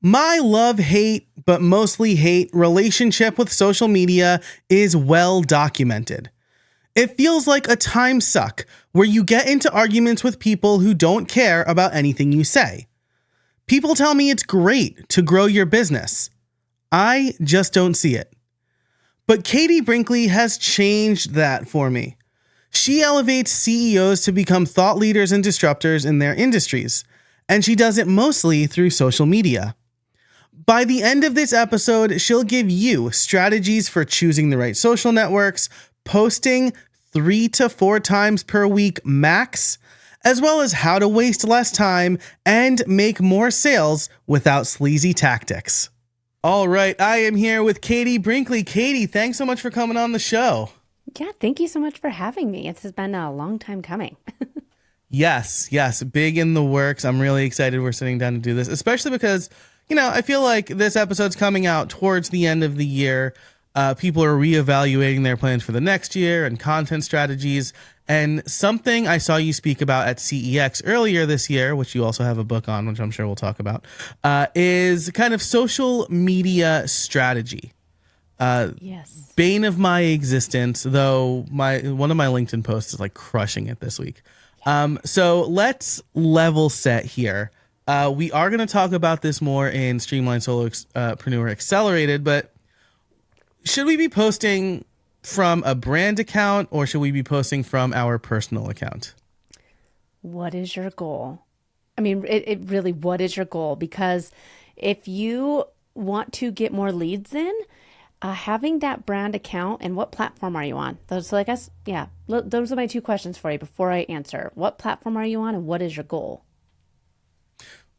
My love-hate, but mostly hate, relationship with social media is well documented. It feels like a time suck where you get into arguments with people who don't care about anything you say. People tell me it's great to grow your business. I just don't see it. But Katie Brinkley has changed that for me. She elevates CEOs to become thought leaders and disruptors in their industries, and she does it mostly through social media. By the end of this episode, she'll give you strategies for choosing the right social networks, posting 3 to 4 times per week max, as well as how to waste less time and make more sales without sleazy tactics. All right, I am here with Katie Brinkley. Katie, thanks so much for coming on the show. Yeah, thank you so much for having me. It's been a long time coming. Yes, big in the works. I'm really excited we're sitting down to do this, especially because, I feel like this episode's coming out towards the end of the year. People are reevaluating their plans for the next year and content strategies. And something I saw you speak about at CEX earlier this year, which you also have a book on, which I'm sure we'll talk about, is kind of social media strategy. Yes. Bane of my existence, though one of my LinkedIn posts is like crushing it this week. So let's level set here. We are going to talk about this more in Streamline Solopreneur Accelerated, but should we be posting from a brand account or should we be posting from our personal account? What is your goal? I mean, it really, what is your goal? Because if you want to get more leads in, having that brand account, and what platform are you on? Those are my 2 questions for you before I answer. What platform are you on and what is your goal?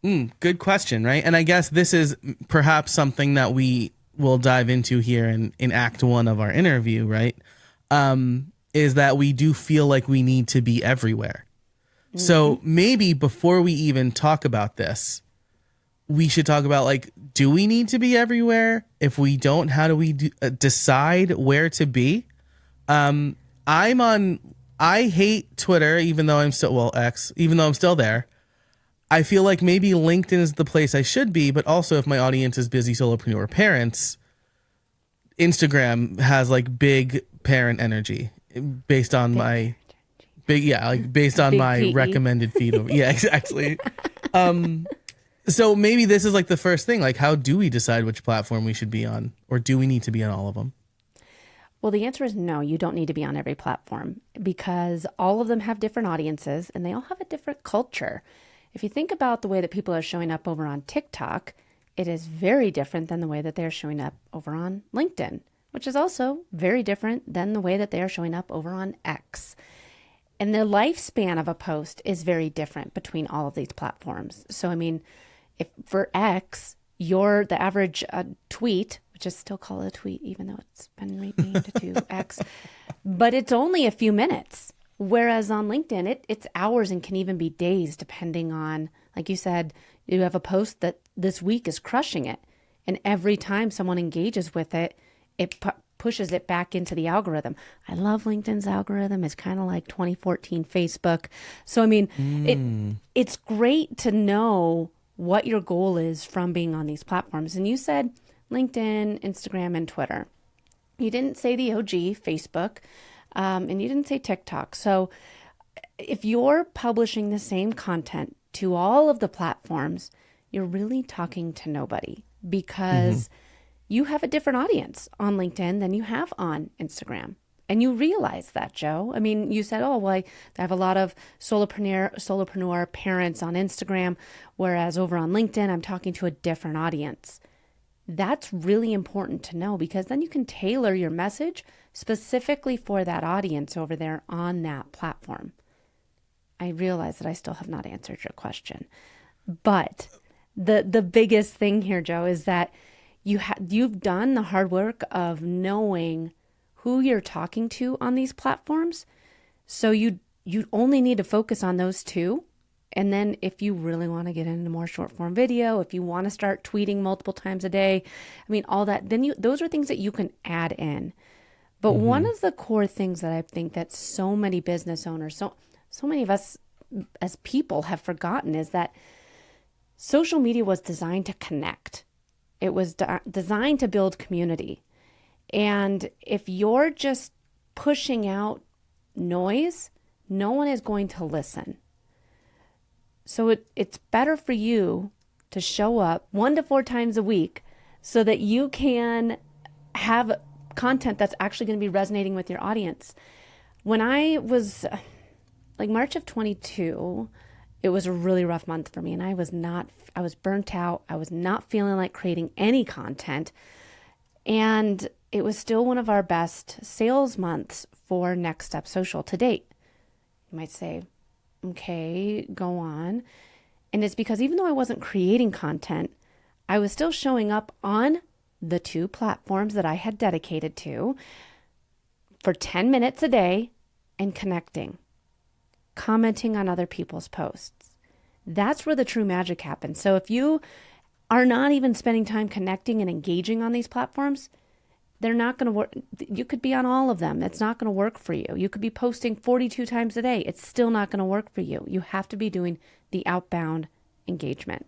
Good question, right? And I guess this is perhaps something that we will dive into here in Act 1 of our interview, right? Is that we do feel like we need to be everywhere. Mm-hmm. So maybe before we even talk about this, we should talk about, do we need to be everywhere? If we don't, how do we decide where to be? I hate Twitter, even though I'm still, X, even though I'm still there. I feel like maybe LinkedIn is the place I should be, but also if my audience is busy solopreneur parents, Instagram has big parent energy based on my recommended feed. Yeah, exactly. So maybe this is the first thing, how do we decide which platform we should be on, or do we need to be on all of them? Well, the answer is no, you don't need to be on every platform because all of them have different audiences and they all have a different culture. If you think about the way that people are showing up over on TikTok, it is very different than the way that they're showing up over on LinkedIn, which is also very different than the way that they are showing up over on X. And the lifespan of a post is very different between all of these platforms. So, I mean, if for X, the average tweet, which is still called a tweet, even though it's been renamed to X, but it's only a few minutes. Whereas on LinkedIn, it's hours and can even be days, depending on, like you said, you have a post that this week is crushing it. And every time someone engages with it, it pushes it back into the algorithm. I love LinkedIn's algorithm. It's kind of like 2014 Facebook. So, I mean, it's great to know what your goal is from being on these platforms. And you said LinkedIn, Instagram, and Twitter. You didn't say the OG, Facebook. And you didn't say TikTok. So if you're publishing the same content to all of the platforms, you're really talking to nobody because you have a different audience on LinkedIn than you have on Instagram. And you realize that, Joe. I mean, you said, oh, well, I have a lot of solopreneur parents on Instagram, whereas over on LinkedIn, I'm talking to a different audience. That's really important to know because then you can tailor your message specifically for that audience over there on that platform. I realize that I still have not answered your question, but the biggest thing here, Joe, is that you've done the hard work of knowing who you're talking to on these platforms. So you only need to focus on those 2. And then if you really want to get into more short form video, if you want to start tweeting multiple times a day, I mean, all that, then those are things that you can add in. But one of the core things that I think that so many business owners, so many of us as people have forgotten is that Social media was designed to connect. It was designed to build community. And if you're just pushing out noise, no one is going to listen. So it's better for you to show up 1 to 4 times a week so that you can have content that's actually going to be resonating with your audience. When I was like March of 22, it was a really rough month for me, and I was burnt out. I was not feeling like creating any content. And it was still one of our best sales months for Next Step Social to date. You might say, okay, go on. And it's because even though I wasn't creating content, I was still showing up on the 2 platforms that I had dedicated to for 10 minutes a day and connecting, commenting on other people's posts. That's where the true magic happens. So if you are not even spending time connecting and engaging on these platforms, they're not going to work. You could be on all of them. It's not going to work for you. You could be posting 42 times a day. It's still not going to work for you. You have to be doing the outbound engagement.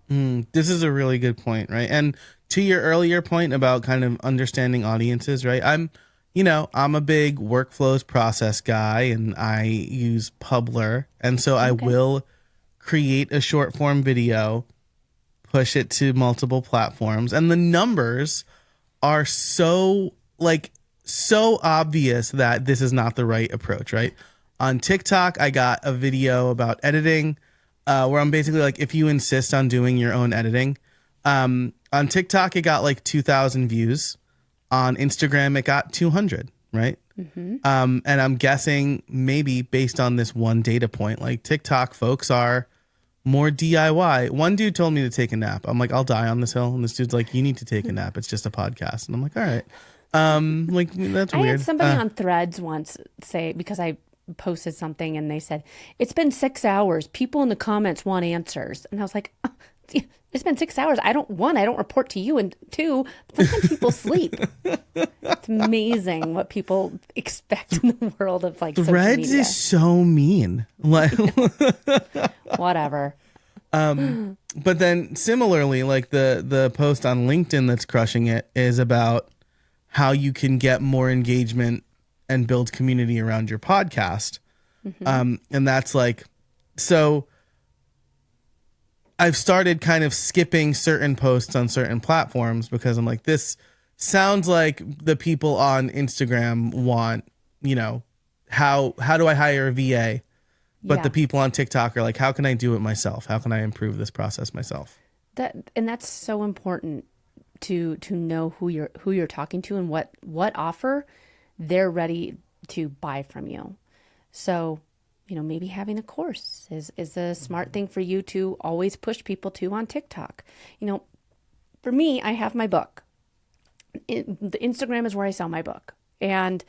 This is a really good point, right? And to your earlier point about kind of understanding audiences, right? I'm a big workflows process guy, and I use Publer. And so I will create a short form video, push it to multiple platforms, and the numbers are so obvious that this is not the right approach, right? On TikTok, I got a video about editing, where I'm basically like, if you insist on doing your own editing, on TikTok, it got like 2,000 views. On Instagram, it got 200, right? And I'm guessing maybe based on this one data point, like TikTok folks are more DIY. One dude told me to take a nap. I'm like, I'll die on this hill. And this dude's like, you need to take a nap. It's just a podcast. And I'm like, all right. Like, that's weird. I had somebody on Threads once say, because I posted something and they said, it's been 6 hours. People in the comments want answers. And I was like, it's been 6 hours. I don't report to you. And 2, sometimes people sleep. It's amazing what people expect in the world of like social Threads media. is so mean. Like, Whatever. but then similarly, like the post on LinkedIn that's crushing it is about how you can get more engagement and build community around your podcast. And that's like, so I've started kind of skipping certain posts on certain platforms because I'm like, this sounds like the people on Instagram want, how do I hire a VA? But the people on TikTok are like, how can I do it myself? How can I improve this process myself? That's so important to know who you're talking to and what offer they're ready to buy from you. So, maybe having a course is a smart thing for you to always push people to on TikTok. For me, I have my book. The Instagram is where I sell my book, and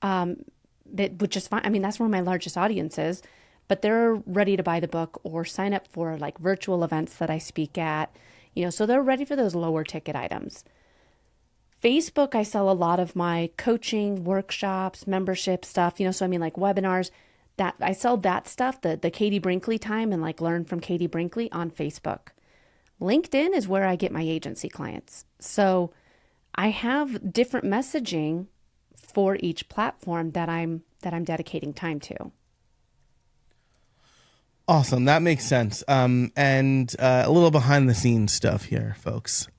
which is fine. I mean, that's where my largest audience is. But they're ready to buy the book or sign up for like virtual events that I speak at. So they're ready for those lower ticket items. Facebook, I sell a lot of my coaching, workshops, membership stuff. So I mean, like webinars. That I sell that stuff, the Katie Brinkley time, and like learn from Katie Brinkley on Facebook. LinkedIn is where I get my agency clients. So I have different messaging for each platform that I'm dedicating time to. Awesome. That makes sense. And a little behind the scenes stuff here, folks.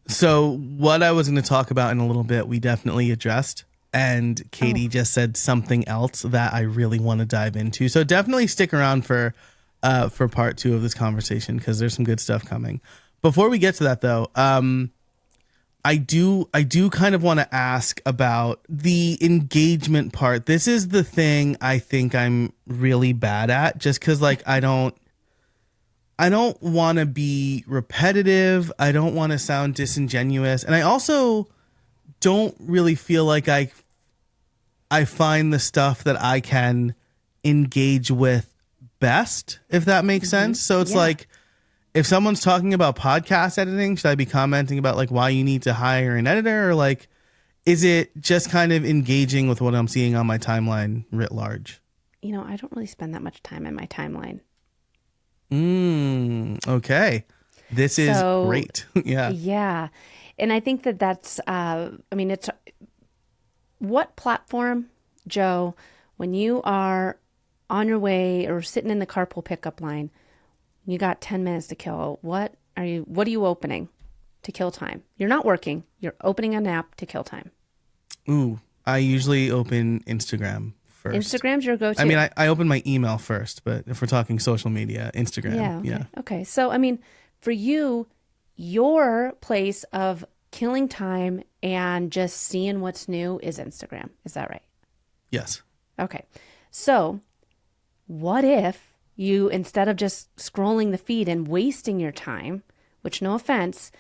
So what I was going to talk about in a little bit, we definitely addressed. And Katie just said something else that I really want to dive into. So definitely stick around for part 2 of this conversation because there's some good stuff coming. Before we get to that, though, I do kind of want to ask about the engagement part. This is the thing I think I'm really bad at, just because like I don't want to be repetitive. I don't want to sound disingenuous, and I also don't really feel like I find the stuff that I can engage with best, if that makes sense. So it's like, if someone's talking about podcast editing, should I be commenting about like why you need to hire an editor, or like, is it just kind of engaging with what I'm seeing on my timeline writ large? I don't really spend that much time in my timeline. Okay. This is So, great. Yeah. yeah. And I think that that's, I mean, it's what platform, Joe, when you are on your way or sitting in the carpool pickup line, you got 10 minutes to kill. What are you opening to kill time? You're not working. You're opening an app to kill time. Ooh, I usually open Instagram first. Instagram's your I mean, go-to. I open my email first, but if we're talking social media, Instagram. Yeah, Yeah. okay. Okay. So, I mean, for you, your place of killing time and just seeing what's new is Instagram. Is that right? Yes. Okay. So, what if you, instead of just scrolling the feed and wasting your time, which no offense,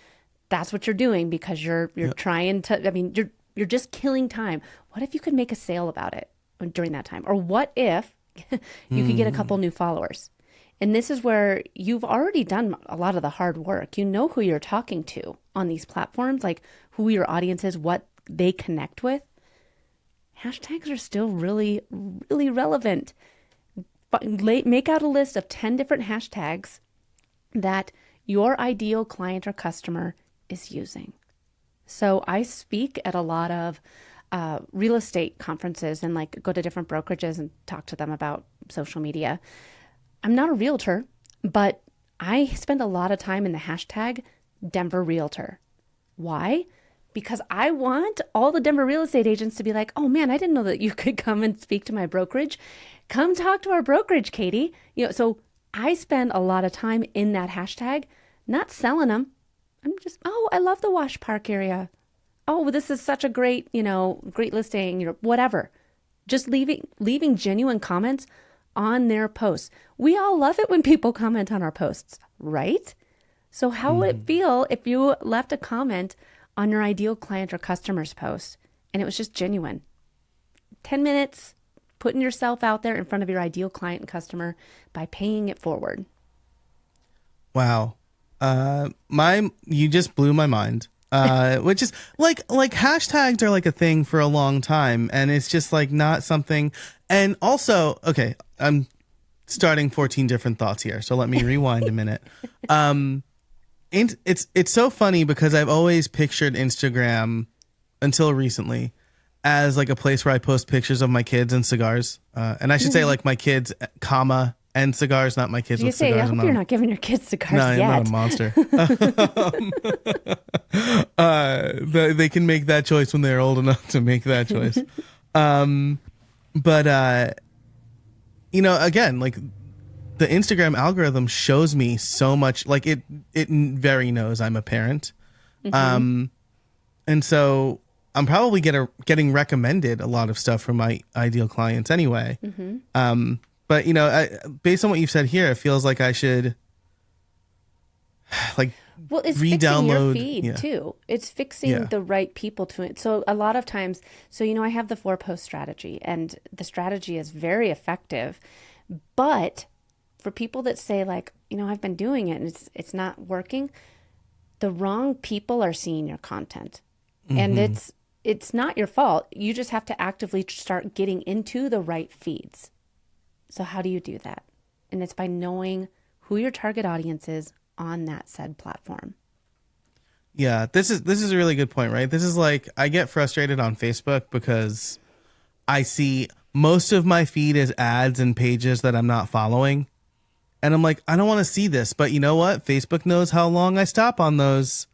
that's what you're doing because you're Yep. trying to, I mean, you're just killing time. What if you could make a sale about it during that time? Or what if you could get a couple new followers? And this is where you've already done a lot of the hard work. You know who you're talking to on these platforms, like who your audience is, what they connect with. Hashtags are still really, really relevant. But make out a list of 10 different hashtags that your ideal client or customer is using. So I speak at a lot of real estate conferences and like go to different brokerages and talk to them about social media. I'm not a realtor, but I spend a lot of time in the hashtag Denver Realtor. Why? Because I want all the Denver real estate agents to be like, oh man, I didn't know that you could come and speak to my brokerage. Come talk to our brokerage, Katie. So I spend a lot of time in that hashtag, not selling them. I'm just, oh, I love the Wash Park area. Oh, this is such a great, great listing, whatever. Just leaving genuine comments on their posts. We all love it when people comment on our posts, right? So how would it feel if you left a comment on your ideal client or customer's post and it was just genuine? 10 minutes putting yourself out there in front of your ideal client and customer by paying it forward. Wow. You just blew my mind. Which is like hashtags are like a thing for a long time, and it's just like not something. And also, okay, I'm starting 14 different thoughts here, so let me rewind a minute. And it's so funny because I've always pictured Instagram until recently as like a place where I post pictures of my kids and cigars. And I should say like my kids, comma, and cigars, not my kids with Say, cigars. I hope you're not giving your kids cigars No, yet. I'm not a monster. They can make that choice when they're old enough to make that choice. But again, like the Instagram algorithm shows me so much. Like it very knows I'm a parent, and so I'm probably getting recommended a lot of stuff from my ideal clients anyway. But based on what you've said here, it feels like I should like Well, it's re-download. fixing your feed too. It's fixing the right people to it. So a lot of times, I have the 4-post strategy, and the strategy is very effective. But for people that say like, I've been doing it and it's not working, the wrong people are seeing your content, and it's not your fault. You just have to actively start getting into the right feeds. So how do you do that? And it's by knowing who your target audience is on that said platform. Yeah, this is a really good point, right? This is like I get frustrated on Facebook because I see most of my feed is ads and pages that I'm not following. And I'm like, I don't want to see this, but you know what? Facebook knows how long I stop on those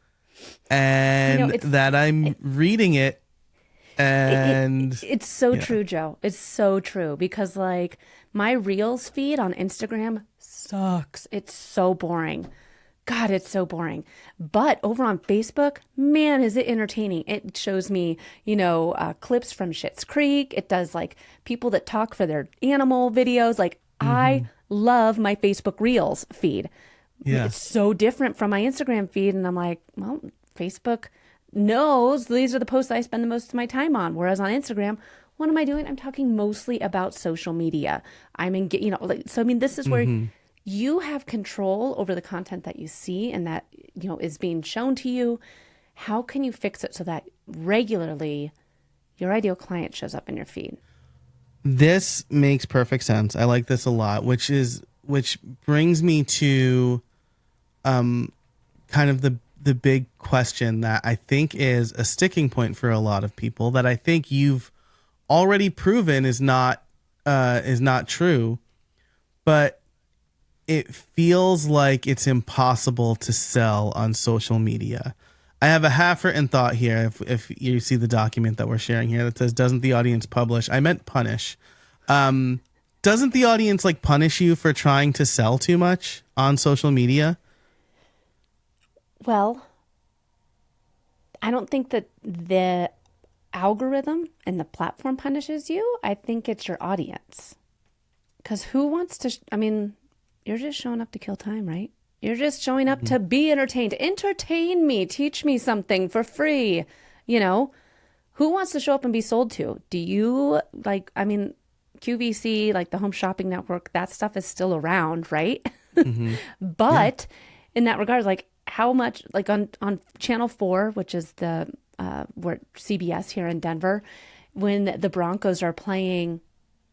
and that I'm reading it. And it's so true, Joe. It's so true because like my Reels feed on Instagram sucks. It's so boring. God, it's so boring. But over on Facebook, man, is it entertaining. It shows me, clips from Schitt's Creek. It does like people that talk for their animal videos. Like I love my Facebook Reels feed. yeah. It's so different from my Instagram feed. And I'm like, well, Facebook knows these are the posts I spend the most of my time on. Whereas on Instagram, what am I doing? I'm talking mostly about social media. This is where you have control over the content that you see and that, is being shown to you. How can you fix it so that regularly your ideal client shows up in your feed? This makes perfect sense. I like this a lot, which is which brings me to kind of the big question that I think is a sticking point for a lot of people that I think you've already proven is not true, but it feels like it's impossible to sell on social media. I have a half-written thought here. If you see the document that we're sharing here that says, "Doesn't the audience publish?" I meant punish. Doesn't the audience like punish you for trying to sell too much on social media? Well, I don't think that the algorithm and the platform punishes you. I think it's your audience. Because who wants to, I mean, you're just showing up to kill time, right? You're just showing up to be entertained. Entertain me, teach me something for free. You know, who wants to show up and be sold to? Do you like, I mean, QVC, like the Home Shopping Network, that stuff is still around, right? But in that regard, like how much, like on Channel 4, which is the where CBS here in Denver, when the Broncos are playing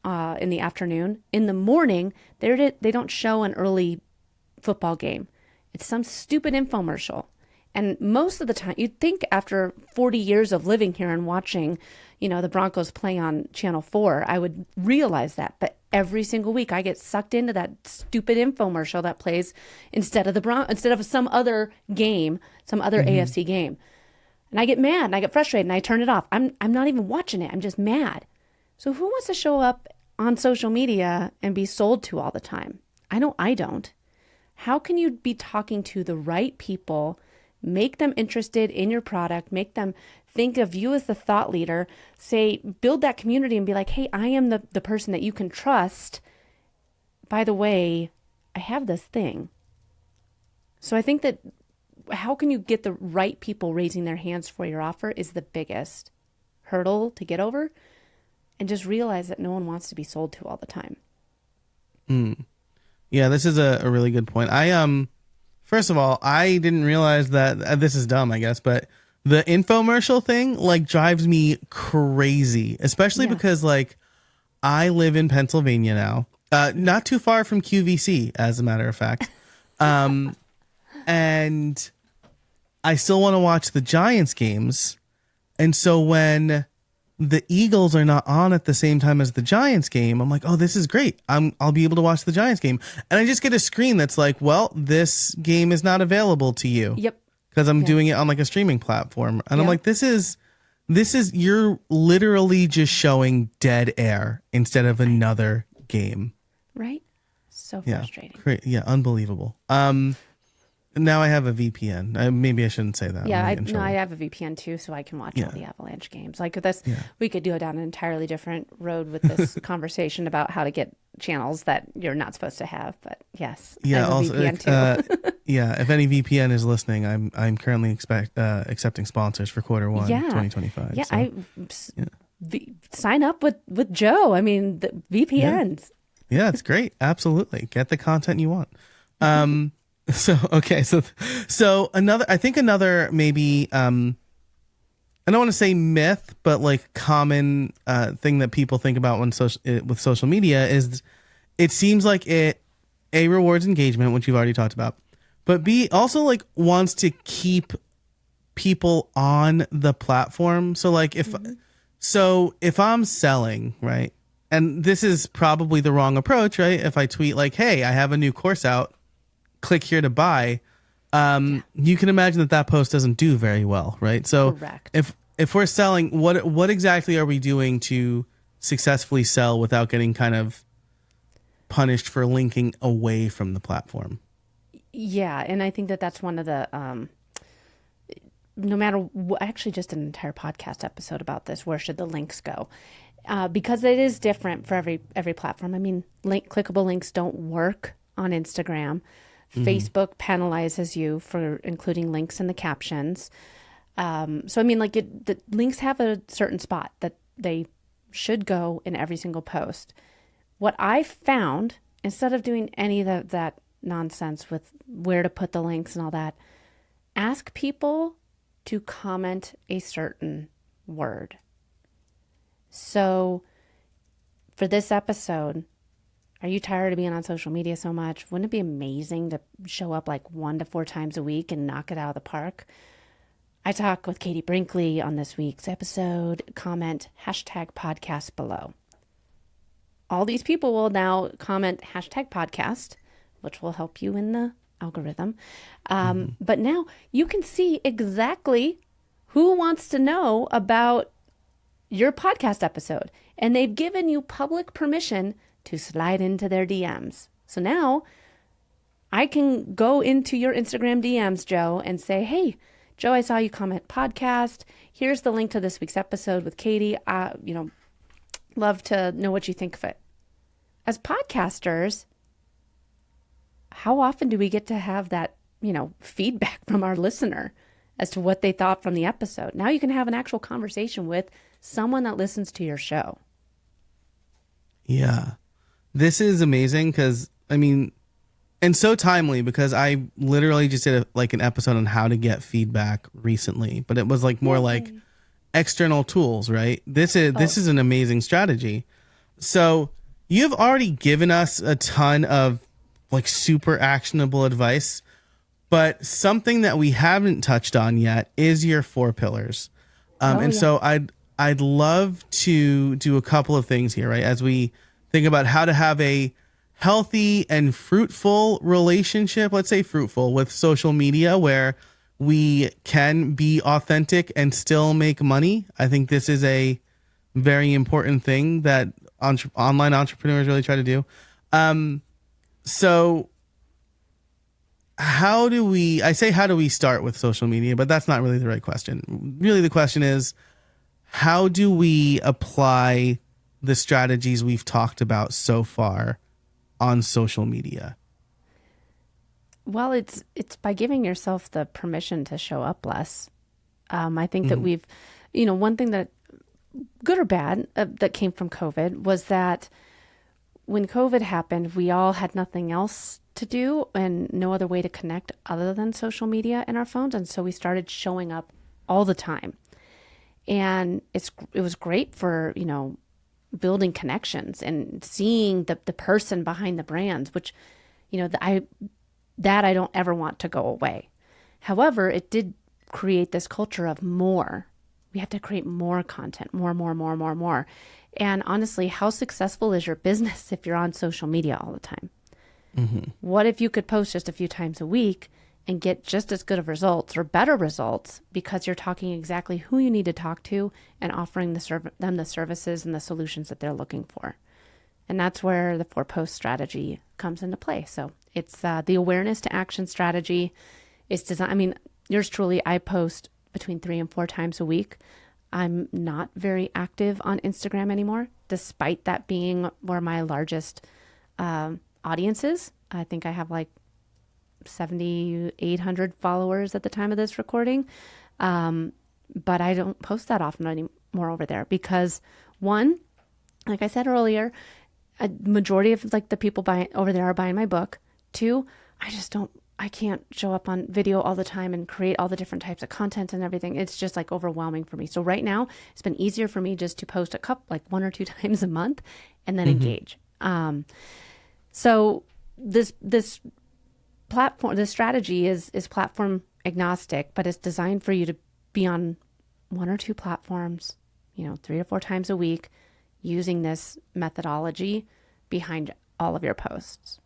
in the afternoon, in the morning, they don't show an early football game. It's some stupid infomercial. And most of the time, you'd think after 40 years of living here and watching, you know, the Broncos play on Channel 4, I would realize that. But every single week, I get sucked into that stupid infomercial that plays instead of some other game, some other AFC game. And I get mad and I get frustrated and I turn it off. I'm not even watching it. I'm just mad. So who wants to show up on social media and be sold to all the time? I know I don't. How can you be talking to the right people, make them interested in your product, make them think of you as the thought leader, say, build that community and be like, hey, I am the person that you can trust. By the way, I have this thing. So I think that how can you get the right people raising their hands for your offer is the biggest hurdle to get over. And just realize that no one wants to be sold to all the time. Yeah, this is a really good point. First of all, I didn't realize that this is dumb, I guess, but the infomercial thing like drives me crazy, especially because like I live in Pennsylvania now, not too far from QVC, as a matter of fact. And I still want to watch the Giants games. And so when the Eagles are not on at the same time as the Giants game, I'm like, oh, this is great. I'll be able to watch the Giants game. And I just get a screen that's like, well, this game is not available to you. Yep. Because I'm doing it on like a streaming platform. And I'm like, this is, you're literally just showing dead air instead of another game. Right? So frustrating. Yeah, unbelievable. Now I have a VPN. Maybe I shouldn't say that. Yeah, I have a VPN too, so I can watch all the Avalanche games. Like this, we could go down an entirely different road with this conversation about how to get channels that you're not supposed to have. But yes, I have a VPN too. If any VPN is listening, I'm currently accepting sponsors for Q1 2025. Yeah, so. Sign up with Joe. I mean, the VPNs. Yeah, it's great. Absolutely, get the content you want. So another maybe I don't want to say myth, but like common thing that people think about with social media is it seems like it rewards engagement, which you've already talked about, but B also like wants to keep people on the platform. So like if I'm selling, right, and this is probably the wrong approach, right? If I tweet like, hey, I have a new course out, click here to buy, you can imagine that post doesn't do very well, right? So correct. If we're selling, what exactly are we doing to successfully sell without getting kind of punished for linking away from the platform? Yeah, and I think that's one of the no matter what, actually just an entire podcast episode about this, where should the links go? Because it is different for every platform. I mean, clickable links don't work on Instagram. Facebook penalizes you for including links in the captions. So, I mean, like the links have a certain spot that they should go in every single post. What I found, instead of doing any of that nonsense with where to put the links and all that, ask people to comment a certain word. So for this episode, Are you tired of being on social media so much? Wouldn't it be amazing to show up like 1 to 4 times a week and knock it out of the park? I talk with Katie Brinkley on this week's episode. Comment #podcast below. All these people will now comment #podcast, which will help you in the algorithm. But now you can see exactly who wants to know about your podcast episode. And they've given you public permission to slide into their DMs. So now I can go into your Instagram DMs, Joe, and say, hey, Joe, I saw you comment podcast. Here's the link to this week's episode with Katie. Love to know what you think of it. As podcasters, how often do we get to have that, feedback from our listener as to what they thought from the episode? Now you can have an actual conversation with someone that listens to your show. Yeah. This is amazing because, and so timely because I literally just did an episode on how to get feedback recently, but it was more like external tools, right? This is an amazing strategy. So you've already given us a ton of super actionable advice, but something that we haven't touched on yet is your 4 pillars. So I'd love to do a couple of things here, right? As we think about how to have a healthy and fruitful relationship, let's say fruitful, with social media where we can be authentic and still make money. I think this is a very important thing that online entrepreneurs really try to do. So how do we start with social media, but that's not really the right question. Really, the question is, how do we apply the strategies we've talked about so far on social media? Well, it's by giving yourself the permission to show up less. I think that we've, one thing that, good or bad, that came from COVID was that when COVID happened, we all had nothing else to do and no other way to connect other than social media and our phones. And so we started showing up all the time. And it was great for, building connections and seeing the person behind the brands, which, I don't ever want to go away. However, it did create this culture of more. We have to create more content, more. And honestly, how successful is your business if you're on social media all the time? What if you could post just a few times a week and get just as good of results or better results because you're talking exactly who you need to talk to and offering them the services and the solutions that they're looking for? And that's where the 4-post strategy comes into play. So it's the awareness to action strategy. It's designed. Yours truly, I post between 3 and 4 times a week. I'm not very active on Instagram anymore, despite that being where my largest audience is. I think I have 7,800 followers at the time of this recording. But I don't post that often anymore over there because, one, like I said earlier, a majority of the people buying over there are buying my book. 2, I can't show up on video all the time and create all the different types of content and everything. It's just overwhelming for me. So right now it's been easier for me just to post a couple, 1 or 2 times a month and then engage. So this platform, this strategy is platform agnostic, but it's designed for you to be on 1 or 2 platforms, 3 to 4 times a week, using this methodology behind all of your posts.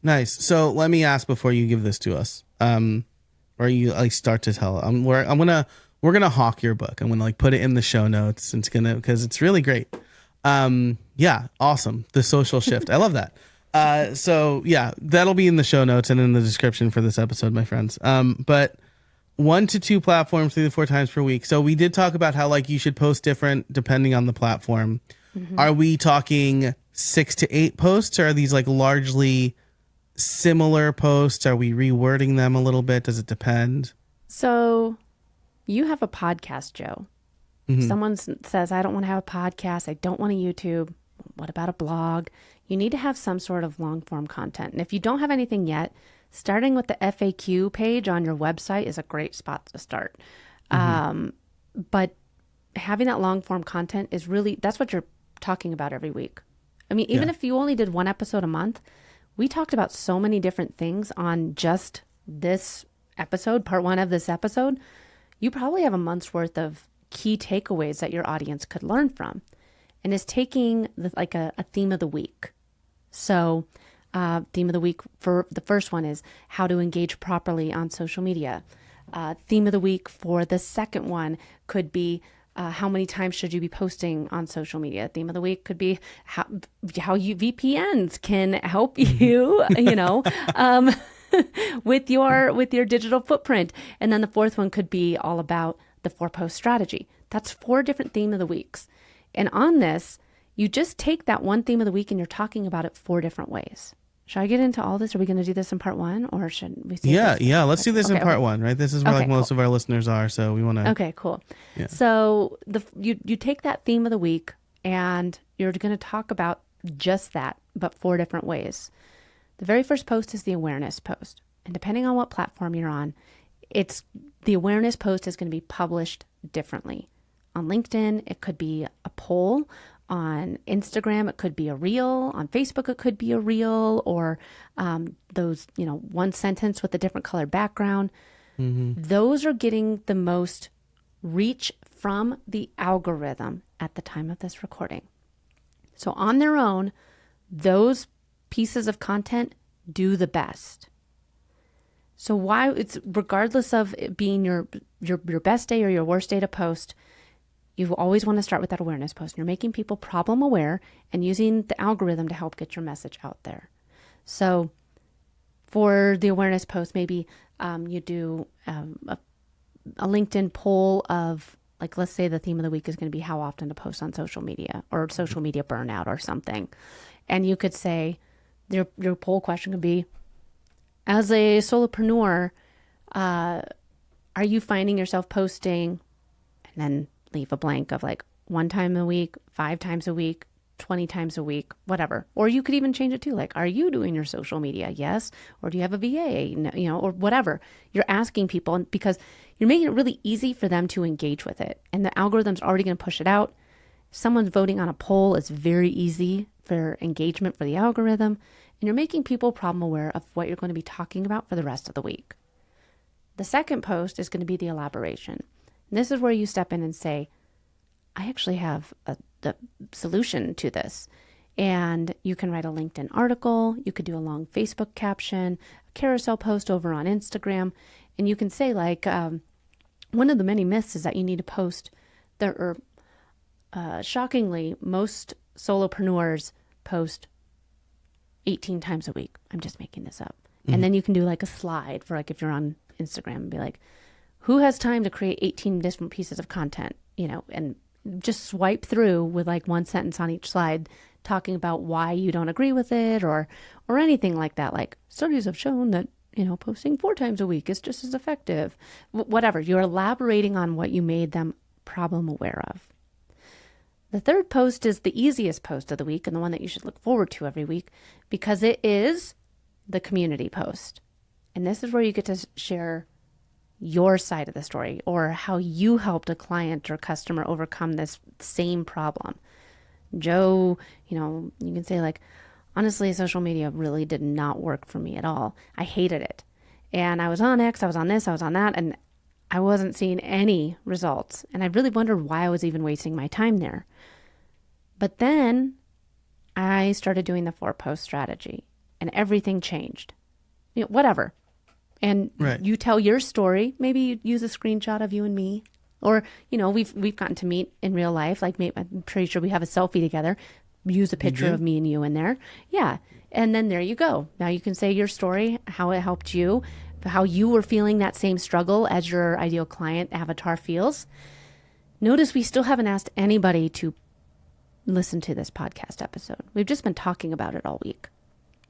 Nice. So let me ask before you give this to us, or you start to tell. We're gonna hawk your book. I'm gonna put it in the show notes. It's because it's really great. Yeah, awesome. The Social Shift. I love that. So yeah, that'll be in the show notes and in the description for this episode, my friends. But 1 to 2 platforms 3 to 4 times per week. So we did talk about how you should post different depending on the platform. Are we talking 6 to 8 posts, or are these largely similar posts? Are we rewording them a little bit? Does it depend? So you have a podcast, Joe. If someone says, I don't want to have a podcast, I don't want a YouTube, what about a blog? You need to have some sort of long form content. And if you don't have anything yet, starting with the FAQ page on your website is a great spot to start. But having that long form content is really, that's what you're talking about every week. I mean, even if you only did one episode a month, we talked about so many different things on just this episode, part one of this episode. You probably have a month's worth of key takeaways that your audience could learn from. And is taking like a theme of the week. So theme of the week for the first one is how to engage properly on social media. Theme of the week for the second one could be how many times should you be posting on social media? Theme of the week could be how you VPNs can help you, with your digital footprint. And then the fourth one could be all about the 4-post strategy. That's 4 different theme of the weeks. And on this, you just take that one theme of the week and you're talking about it 4 different ways. Should I get into all this? Are we going to do this in part 1 or should we see Yeah. Let's do this in part 1, right? This is where most of our listeners are. So we want to. Okay, cool. Yeah. So you take that theme of the week and you're going to talk about just that, but 4 different ways. The very first post is the awareness post. And depending on what platform you're on, the awareness post is going to be published differently. On LinkedIn, it could be a poll. On Instagram, it could be a reel. On Facebook, it could be a reel, or those, one sentence with a different colored background. Mm-hmm. Those are getting the most reach from the algorithm at the time of this recording. So on their own, those pieces of content do the best. So why it's regardless of it being your best day or your worst day to post, you always want to start with that awareness post. You're making people problem aware and using the algorithm to help get your message out there. So for the awareness post, maybe you do a LinkedIn poll of, like, let's say the theme of the week is going to be how often to post on social media or social media burnout or something. And you could say your poll question could be, as a solopreneur, are you finding yourself posting, and then leave a blank of like 1 time a week, 5 times a week, 20 times a week, whatever. Or you could even change it to like, are you doing your social media? Yes. Or do you have a VA? No, or whatever. You're asking people because you're making it really easy for them to engage with it. And the algorithm's already going to push it out. If someone's voting on a poll, it's very easy for engagement for the algorithm. And you're making people problem aware of what you're going to be talking about for the rest of the week. The second post is going to be the elaboration. And this is where you step in and say, I actually have the solution to this. And you can write a LinkedIn article. You could do a long Facebook caption, a carousel post over on Instagram. And you can say like, one of the many myths is that you need to post shockingly, most solopreneurs post 18 times a week. I'm just making this up. Mm-hmm. And then you can do like a slide for like, if you're on Instagram, and be like, who has time to create 18 different pieces of content, and just swipe through with like 1 sentence on each slide talking about why you don't agree with it or anything like that. Like, studies have shown that, posting 4 times a week is just as effective. Whatever. You're elaborating on what you made them problem aware of. The third post is the easiest post of the week and the one that you should look forward to every week because it is the community post. And this is where you get to share your side of the story or how you helped a client or customer overcome this same problem. Joe, you can say like, honestly, social media really did not work for me at all. I hated it. And I was on X, I was on this, I was on that, and I wasn't seeing any results. And I really wondered why I was even wasting my time there. But then I started doing the 4-post strategy and everything changed. Whatever. And you tell your story. Maybe you use a screenshot of you and me. Or, we've gotten to meet in real life. Like, I'm pretty sure we have a selfie together. Use a picture of me and you in there. Yeah. And then there you go. Now you can say your story, how it helped you, how you were feeling that same struggle as your ideal client avatar feels. Notice we still haven't asked anybody to listen to this podcast episode. We've just been talking about it all week.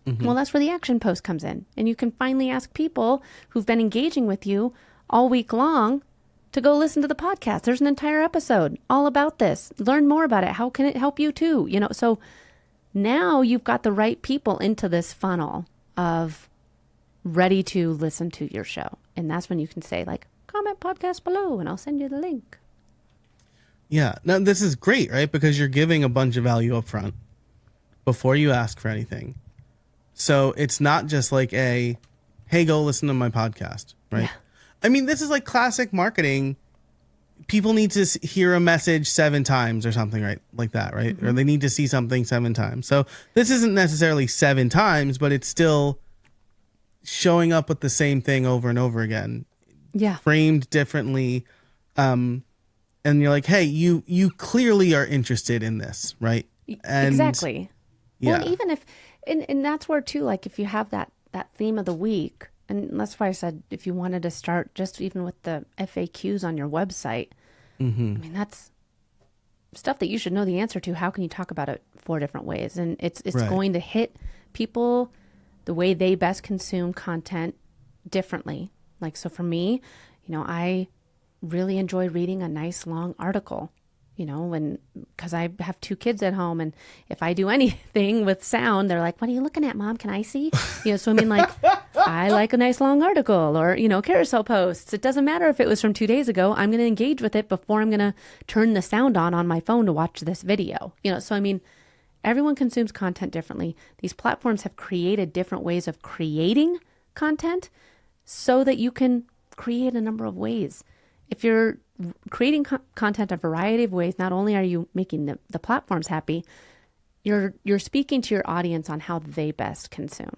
Mm-hmm. Well, that's where the action post comes in. And you can finally ask people who've been engaging with you all week long to go listen to the podcast. There's an entire episode all about this. Learn more about it. How can it help you too? So now you've got the right people into this funnel of ready to listen to your show. And that's when you can say like, comment podcast below and I'll send you the link. Yeah. Now this is great, right? Because you're giving a bunch of value up front. before you ask for anything. So it's not just like a, hey, go listen to my podcast, right? Yeah. I mean, this is like classic marketing. People need to hear a message 7 times or something, right? Like that, right? Or they need to see something 7 times. So this isn't necessarily 7 times, but it's still showing up with the same thing over and over again, Yeah. framed differently. And you're like, hey, you clearly are interested in this, right? And Exactly. yeah. Well, and even if, and that's where too, like if you have that theme of the week, and that's why I said if you wanted to start just even with the FAQs on your website, I mean, that's stuff that you should know the answer to. How can you talk about it 4 different ways? And it's Right. going to hit people the way they best consume content differently. Like, so for me, I really enjoy reading a nice long article, because I have 2 kids at home, and if I do anything with sound, they're like, what are you looking at, Mom? Can I see? So I mean, like, I like a nice long article or, carousel posts. It doesn't matter if it was from 2 days ago. I'm going to engage with it before I'm going to turn the sound on my phone to watch this video. So I mean, everyone consumes content differently. These platforms have created different ways of creating content so that you can create a number of ways. If you're creating content a variety of ways, not only are you making the platforms happy, you're speaking to your audience on how they best consume.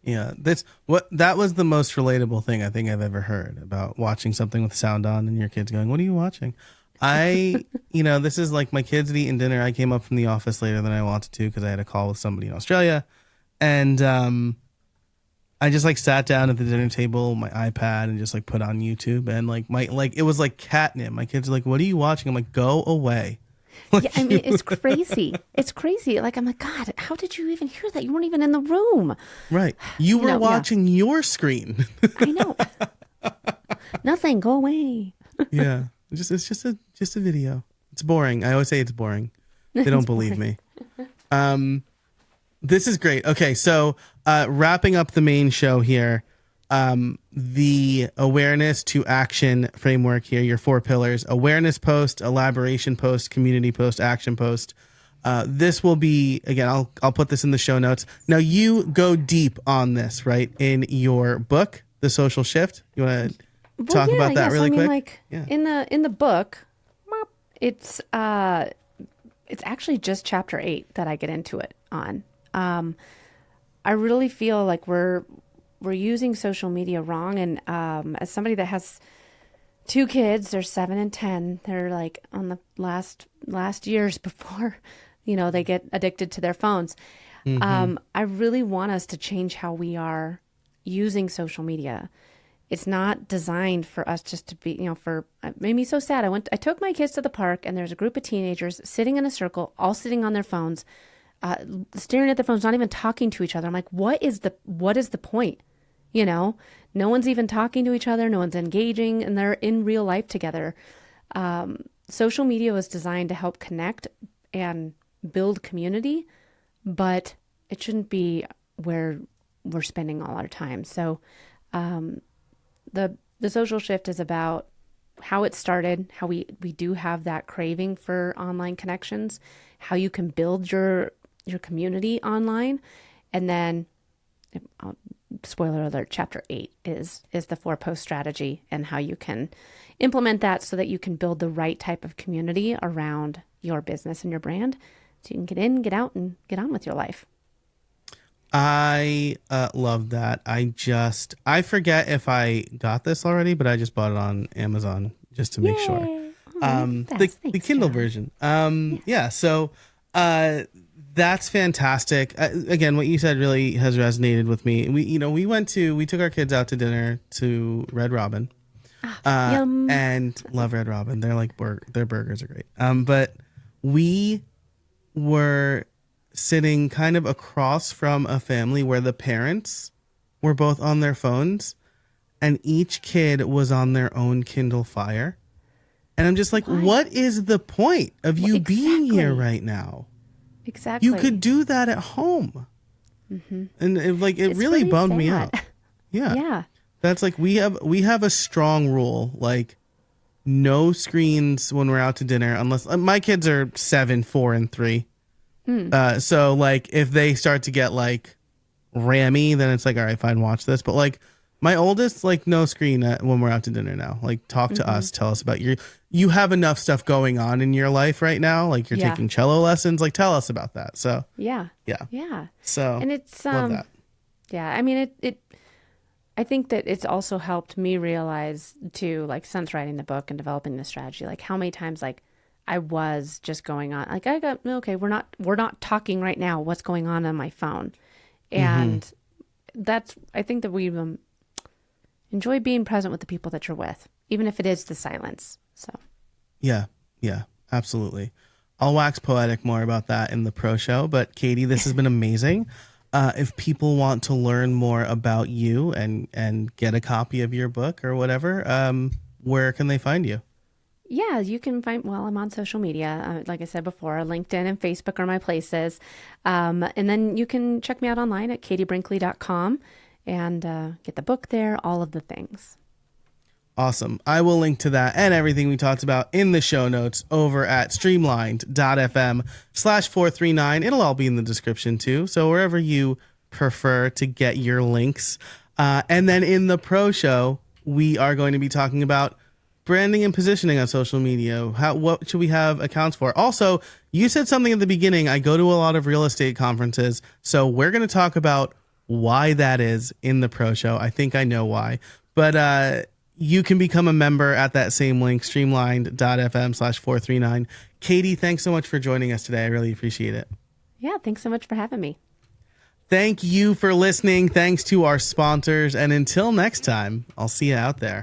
Yeah, that was the most relatable thing I think I've ever heard about watching something with sound on and your kids going, "What are you watching?" This is like my kids had eaten dinner. I came up from the office later than I wanted to because I had a call with somebody in Australia, and I just like sat down at the dinner table, my iPad, and just like put on YouTube, and it was like catnip. My kids are like, "What are you watching?" I'm like, "Go away." Yeah, I mean, it's crazy. It's crazy. Like, I'm like, God, how did you even hear that? You weren't even in the room. Right. You were yeah. watching your screen. I know. Nothing. Go away. Yeah. It's just a video. It's boring. I always say it's boring. They don't believe me. This is great. Okay, so wrapping up the main show here, the awareness to action framework here, your 4 pillars: awareness post, elaboration post, community post, action post. This will be, again, I'll put this in the show notes. Now you go deep on this, right? In your book, The Social Shift. You want to talk about that really quick? Like, in the book, it's actually just chapter 8 that I get into it on. I really feel like we're using social media wrong. And as somebody that has 2 kids, they're 7 and 10. They're like on the last years before, they get addicted to their phones. I really want us to change how we are using social media. It's not designed for us just to be, it made me so sad. I took my kids to the park, and there's a group of teenagers sitting in a circle, all sitting on their phones, staring at their phones, not even talking to each other. I'm like, what is the point? No one's even talking to each other. No one's engaging, and they're in real life together. Social media was designed to help connect and build community, but it shouldn't be where we're spending all our time. So, the social shift is about how it started, how we do have that craving for online connections, how you can build your community online, and then spoiler alert, chapter 8 is the 4-post strategy and how you can implement that so that you can build the right type of community around your business and your brand, so you can get in, get out, and get on with your life. I love that. I forget if I got this already, but I just bought it on Amazon just to make sure. The Kindle version. Yeah. So that's fantastic. Again, what you said really has resonated with me. We took our kids out to dinner to Red Robin. Yum. And love Red Robin. They're like their burgers are great. But we were sitting kind of across from a family where the parents were both on their phones, and each kid was on their own Kindle Fire. And I'm just like, what is the point of you being here right now? Exactly. You could do that at home. Mm-hmm. And it really bummed me out. Yeah. Yeah. That's like, we have a strong rule, like no screens when we're out to dinner, unless my kids are 7, 4, and 3. So like if they start to get like rammy, then it's like, all right, fine, watch this. But like my oldest, like no screen when we're out to dinner now. Like talk to us, tell us about you have enough stuff going on in your life right now. Like you're Yeah. taking cello lessons. Like tell us about that. So Yeah. yeah. Yeah. So And it's love that. yeah, I mean it I think that it's also helped me realize too, like since writing the book and developing the strategy, like how many times like I was just going on like I got okay, we're not talking right now. What's going on my phone? And that's I think that we enjoy being present with the people that you're with, even if it is the silence. So Yeah. Yeah. Absolutely. I'll wax poetic more about that in the pro show. But Katie, this has been amazing. If people want to learn more about you and get a copy of your book or whatever, where can they find you? yeah, you can find, well, I'm on social media. Like I said before, LinkedIn and Facebook are my places. And then you can check me out online at katiebrinkley.com and get the book there, all of the things. Awesome. I will link to that and everything we talked about in the show notes over at streamlined.fm/439. It'll all be in the description too. So wherever you prefer to get your links. And then in the pro show, we are going to be talking about branding and positioning on social media. What should we have accounts for? Also, you said something at the beginning. I go to a lot of real estate conferences. So we're going to talk about why that is in the pro show. I think I know why. But you can become a member at that same link, streamlined.fm/439. Katie, thanks so much for joining us today. I really appreciate it. Yeah, thanks so much for having me. Thank you for listening. Thanks to our sponsors. And until next time, I'll see you out there.